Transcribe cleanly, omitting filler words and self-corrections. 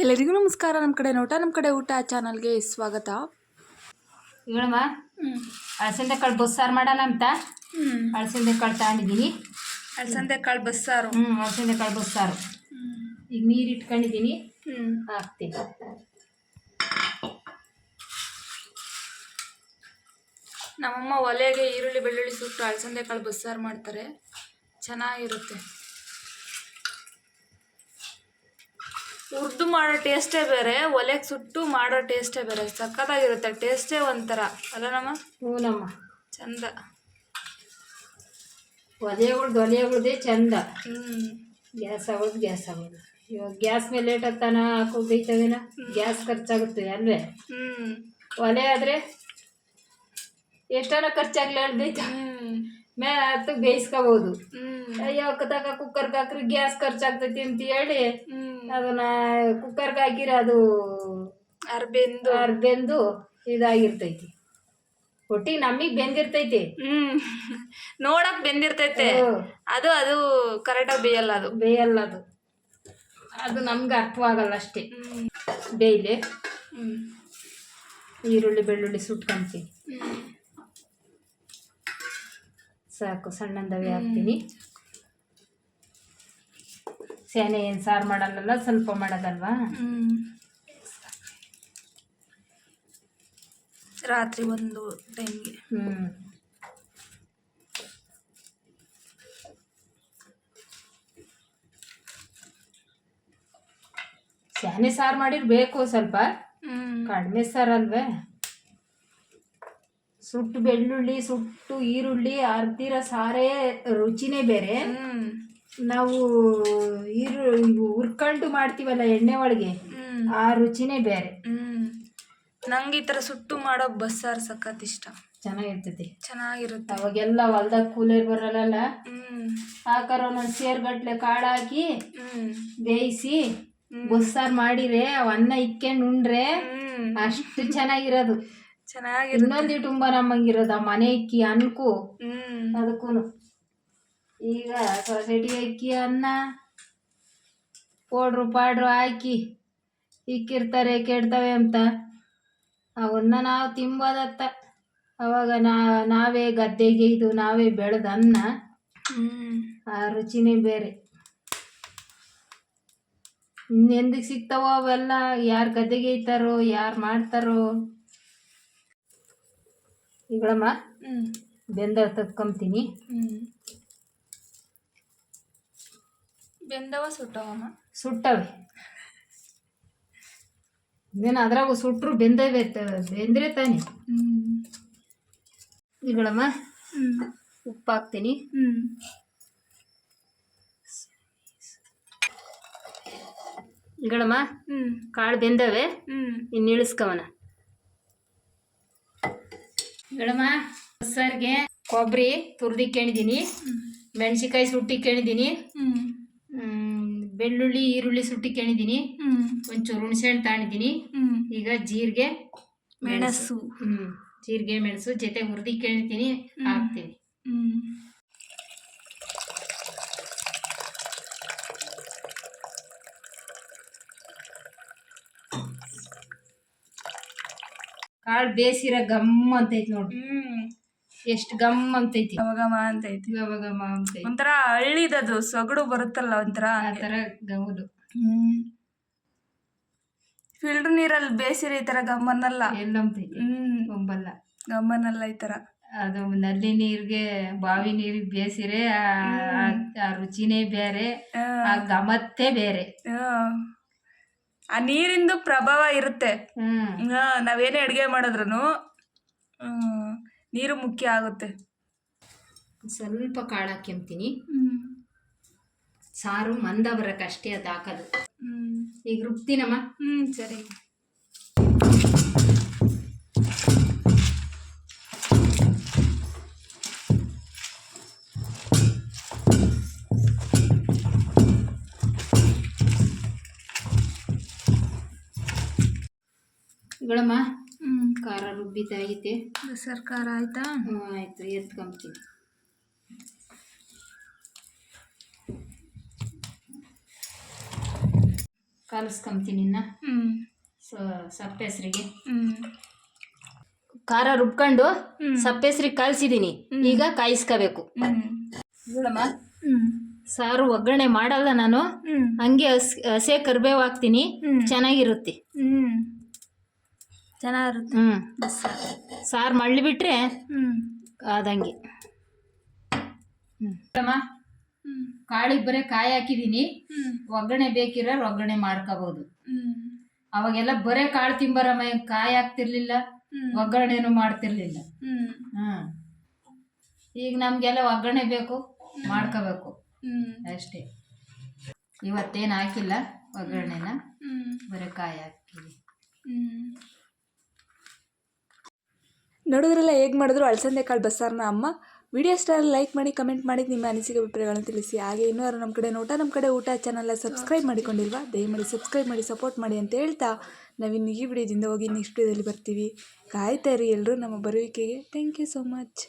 ಎಲ್ಲರಿಗೂ ನಮಸ್ಕಾರ. ನಮ್ಮ ಕಡೆ ನೋಟ ನಮ್ಮ ಕಡೆ ಊಟ ಚಾನಲ್ಗೆ ಸ್ವಾಗತ. ಹೇಳಮ್ಮ, ಅಳಸಂದೆ ಕಾಳು ಬಸ್ಸಾರು ಮಾಡೋಣ ಅಂತ ಅಳಸಂದೆ ಕಾಳು ತಗೊಂಡಿದ್ದೀನಿ. ಅಳಸಂದೆ ಕಾಳು ಬಸ್ಸಾರು. ಅಳಸಂದೆ ಕಾಳು ಬಸ್ಸಾರು. ಈಗ ನೀರು ಇಟ್ಕೊಂಡಿದ್ದೀನಿ, ಹಾಕ್ತೀನಿ. ನಮ್ಮಮ್ಮ ಒಲೆಗೆ ಈರುಳ್ಳಿ ಬೆಳ್ಳುಳ್ಳಿ ಸುಟ್ಟು ಅಳಸಂದೆ ಕಾಳು ಬಸ್ಸಾರು ಮಾಡ್ತಾರೆ, ಚೆನ್ನಾಗಿರುತ್ತೆ. ಹುರಿದು ಮಾಡೋ ಟೇಸ್ಟೇ ಬೇರೆ, ಒಲೆಗೆ ಸುಟ್ಟು ಮಾಡೋ ಟೇಸ್ಟೇ ಬೇರೆ. ಸಖತ್ತಾಗಿರುತ್ತೆ, ಟೇಸ್ಟೇ ಒಂಥರ ಅಲ್ಲ ನಮ್ಮ? ಹ್ಞೂನಮ್ಮ, ಚಂದ. ಒಲೆಗಳ್ದೇ ಚಂದ. ಗ್ಯಾಸ್ ಆಗೋದು ಇವಾಗ ಗ್ಯಾಸ್ ಮೇಲೆ ಲೇಟ್ ಆಗ್ತಾನ ಹಾಕೋಬೇಕವೇನ, ಗ್ಯಾಸ್ ಖರ್ಚಾಗುತ್ತೆ ಅಲ್ವೇ? ಒಲೆ ಆದರೆ ಎಷ್ಟಾನ ಖರ್ಚಾಗ್ಲಿ ಹೇಳ್ಬೇಕ, ಮೇಲೆ ಹತ್ತು ಬೇಯಿಸ್ಕೋಬಹುದು. ಅಯ್ಯೋ ಕುಕ್ಕರ್ಗೆ ಹಾಕ್ರಿ ಗ್ಯಾಸ್ ಖರ್ಚಾಗ್ತೈತಿ ಅಂತ ಹೇಳಿ ಅದನ್ನ ಕುಕ್ಕರ್ಗೆ ಹಾಕಿರ ಅದು ಅರ್ಬೆಂದು ಇದಾಗಿರ್ತೈತಿ. ಒಟ್ಟಿಗೆ ನಮಗೆ ಬೆಂದಿರ್ತೈತಿ, ನೋಡಕ್ ಬೆಂದಿರ್ತೈತೆ. ಅದು ಅದು ಕರೆಕ್ಟಾಗಿ ಬೇಯಲ್ಲ, ಅದು ನಮ್ಗೆ ಅರ್ಥವಾಗಲ್ಲ ಅಷ್ಟೇ. ಬೇಯ್ಲೆ ಈರುಳ್ಳಿ ಬೆಳ್ಳುಳ್ಳಿ ಸುಟ್ಕೊಂತೀನಿ, ಸಾಕು. ಸಣ್ಣದವೇ ಹಾಕ್ತೀನಿ. ಸೇನೆ ಏನು ಸಾರು ಮಾಡಲ್ಲ, ಸ್ವಲ್ಪ ಮಾಡೋದಲ್ವಾ. ರಾತ್ರಿ ಒಂದು ಟೈಮ್ಗೆ. ಸೇನೆ ಸಾರು ಮಾಡಿರ್ಬೇಕು, ಸ್ವಲ್ಪ ಕಡಿಮೆ ಸಾರಲ್ವೇ. ಸುಟ್ಟು ಬೆಳ್ಳುಳ್ಳಿ ಸುಟ್ಟು ಈರುಳ್ಳಿ ಅರ್ದಿರ ಸಾರೇ ರುಚಿನೇ ಬೇರೆ. ನಾವು ಹುರ್ಕೊಂಡು ಮಾಡ್ತೀವಲ್ಲ ಎಣ್ಣೆ ಒಳಗೆ, ಆ ರುಚಿನೇ ಬೇರೆ. ನಂಗೆ ಈ ಥರ ಸುಟ್ಟು ಮಾಡೋ ಬಸ್ಸಾರು ಸಖತ್ ಇಷ್ಟ. ಚೆನ್ನಾಗಿರುತ್ತೆ. ಅವಾಗೆಲ್ಲ ಹೊಲ್ದಾಗ ಕೂಲರ್ ಬರಲ್ಲ, ಹಾಕಾರ ಒಂದೊಂದು ಸೇರ್ಗಟ್ಲೆ ಕಾಳು ಹಾಕಿ ಬೇಯಿಸಿ ಬಸ್ಸಾರು ಮಾಡಿರೆ ಅನ್ನ ಇಕ್ಕೊಂಡು ಉಂಡ್ರೆ ಅಷ್ಟು ಚೆನ್ನಾಗಿರೋದು. ಇನ್ನೊಂದು ತುಂಬ ನಮ್ಮಂಗಿರೋದು ಆ ಮನೆ ಇಕ್ಕಿ ಅನ್ನಕ್ಕೂ ಅದಕ್ಕೂ. ಈಗ ಸೊಸೈಟಿ ಅಕ್ಕಿ ಅನ್ನ ಪೌಡ್ರು ಹಾಕಿ ಇಕ್ಕಿರ್ತಾರೆ, ಕೆಡ್ತವೆ ಅಂತ. ಅವನ್ನ ನಾವು ತಿಂಬೋದತ್ತ. ಅವಾಗ ನಾವೇ ಗದ್ದೆಗೆ ನಾವೇ ಬೆಳೆದ ಅನ್ನ, ಆ ರುಚಿನೇ ಬೇರೆ. ಇನ್ನೆಂದಕ್ಕೆ ಸಿಗ್ತಾವೋ ಅವೆಲ್ಲ, ಯಾರು ಗದ್ದೆಗೆ ಇತ್ತಾರೋ, ಯಾರು ಮಾಡ್ತಾರೋ. ಈಗಳಮ್ಮ ಬೆಂದ ತಕ್ಕೊಂತೀನಿ. ಬೆಂದವ ಸುಟ್ಟವಮ್ಮ? ಸುಟ್ಟವೆ. ಇನ್ನೇನು ಅದ್ರಾಗ ಸುಟ್ಟರು ಬೆಂದ್ರೆ ತಾನೆ. ಈಗಳಮ್ಮ ಉಪ್ಪು ಹಾಕ್ತೀನಿ. ಈಗಳಮ್ಮ ಕಾಳು ಬೆಂದವೆ, ಇನ್ನು ಇಳಿಸ್ಕವನ. ಈಗಳಮ್ಮ ಬಸ್ಸಾರಿಗೆ ಕೊಬ್ಬರಿ ತುರ್ದಿಕ್ಕೊಂಡಿದ್ದೀನಿ, ಮೆಣಸಿಕಾಯಿ ಸುಟ್ಟಿಕ್ಕೊಂಡಿದ್ದೀನಿ, ಬೆಳ್ಳುಳ್ಳಿ ಈರುಳ್ಳಿ ಸುಟ್ಟಿಕ್ಕೊಂಡಿದ್ದೀನಿ, ಒಂಚೂರು ಹುಣಸೆಹಣ್ಣು ತಗೊಂಡಿದ್ದೀನಿ. ಈಗ ಜೀರಿಗೆ ಮೆಣಸು ಜೊತೆ ಹುರಿದಿಕ್ಕೊಂಡಿದ್ದೀನಿ, ಹಾಕ್ತೀನಿ. ಕಾಳು ಬೇಸಿರ ಗಮ್ ಅಂತೈತಿ ನೋಡಿ, ಎಷ್ಟು ಗಮ್ ಅಂತೈತಿ. ಗಮ ಅಂತೈತಿ, ಒಂಥರ ಹಳ್ಳಿದದು ಸೊಗಡು ಬರುತ್ತಲ್ಲ, ಒಂಥರ ಆ ಥರ ಗೌದು. ಫಿಲ್ಟರ್ ನೀರಲ್ಲಿ ಬೇಸಿರ ಈ ಥರ ಗಮ್ಮನ್ನಲ್ಲ, ಎಲ್ಲಂತೈತಿ, ಒಂಬಲ್ಲ ಗಮ್ಮನ್ನಲ್ಲ ಈ ಥರ. ಅದು ನಲ್ಲಿ ನೀರಿಗೆ ಬಾವಿ ನೀರಿಗೆ ಬೇಸಿರೆ ಆ ರುಚಿನೇ ಬೇರೆ, ಆ ಗಮತ್ತೇ ಬೇರೆ. ಆ ನೀರಿಂದು ಪ್ರಭಾವ ಇರುತ್ತೆ. ನಾವೇನೇ ಅಡುಗೆ ಮಾಡಿದ್ರು ನೀರು ಮುಖ್ಯ ಆಗುತ್ತೆ. ಸ್ವಲ್ಪ ಕಾಳು ಹಾಕ್ಯಂತೀನಿ, ಸಾರು ಮಂದ ಬರಕ್ಕೆ ಅಷ್ಟೇ ಅದು ಹಾಕೋದು. ಈಗ ರುಬ್ತೀನಮ್ಮ. ಸರಿ. ಈಗಳಮ್ಮ ಖಾರ ರುಬ್ಬಿದ್ದಾಗೈತೆ. ಬಸ್ಸಾರು ಖಾರ ಆಯ್ತಾ? ಆಯಿತು, ಎತ್ಕೊಂತೀನಿ. ಕಲಿಸ್ಕೊಂತೀನಿ ಇನ್ನು ಹ್ಞೂ ಸಪ್ಪೆಸ್ರಿಗೆ ಹ್ಞೂ ಖಾರ ರುಬ್ಕೊಂಡು ಸಪ್ಪೆಸ್ರಿಗೆ ಕಲಸಿದ್ದೀನಿ. ಈಗ ಕಾಯಿಸ್ಕೋಬೇಕು. ನೋಡಮ್ಮ, ಸಾರು ಒಗ್ಗರಣೆ ಮಾಡಲ್ಲ ನಾನು, ಹಂಗೆ ಹಸೆ ಕರಿಬೇವು ಹಾಕ್ತೀನಿ, ಚೆನ್ನಾಗಿರುತ್ತೆ. ಚೆನ್ನಾಗಿರುತ್ತೆ. ಸಾರು ಮಳ್ಳಿಬಿಟ್ರೆ ಆದಂಗೆ. ಕಾಳಿಗೆ ಬರೀ ಕಾಯಿ ಹಾಕಿದ್ದೀನಿ. ಒಗ್ಗರಣೆ ಬೇಕಿರೋರು ಒಗ್ಗರಣೆ ಮಾಡ್ಕೋಬಹುದು. ಅವಾಗೆಲ್ಲ ಬರೇ ಕಾಳು ತಿಂಬರಮ್ಮ, ಕಾಯಿ ಹಾಕ್ತಿರ್ಲಿಲ್ಲ, ಒಗ್ಗರಣೆನು ಮಾಡ್ತಿರ್ಲಿಲ್ಲ. ಈಗ ನಮ್ಗೆಲ್ಲ ಒಗ್ಗರಣೆ ಬೇಕು, ಮಾಡ್ಕೋಬೇಕು ಅಷ್ಟೇ. ಇವತ್ತೇನು ಹಾಕಿಲ್ಲ ಒಗ್ಗರಣೆನ, ಬರೀ ಕಾಯಿ ಹಾಕ್ತೀವಿ. ನೋಡಿದ್ರಲ್ಲ ಹೇಗೆ ಮಾಡಿದ್ರು ಅಲಸಂದೆ ಕಾಳು ಬಸ್ಸಾರನ್ನ ಅಮ್ಮ. ವಿಡಿಯೋ ಇಷ್ಟ ಲೈಕ್ ಮಾಡಿ, ಕಮೆಂಟ್ ಮಾಡಿ, ನಿಮ್ಮ ಅನಿಸಿಕೆ ಅಭಿಪ್ರಾಯಗಳನ್ನು ತಿಳಿಸಿ. ಹಾಗೆ ಇನ್ನೂ ಯಾರು ನಮ್ಮ ಕಡೆ ಊಟ ಚಾನಲ್ನ ಸಬ್ಸ್ಕ್ರೈಬ್ ಮಾಡಿಕೊಂಡಿಲ್ವಾ, ದಯಮಾಡಿ ಸಬ್ಸ್ಕ್ರೈಬ್ ಮಾಡಿ, ಸಪೋರ್ಟ್ ಮಾಡಿ ಅಂತ ಹೇಳ್ತಾ ನಾವಿನ್ನು ಈ ವಿಡಿಯೋದಿಂದ ಹೋಗಿ ನೆಕ್ಸ್ಟ್ ವಿಡಿಯೋದಲ್ಲಿ ಬರ್ತೀವಿ. ಕಾಯ್ತಾ ಇರಿ ಎಲ್ಲರೂ ನಮ್ಮ ಬರುವಿಕೆಗೆ. Thank you so much.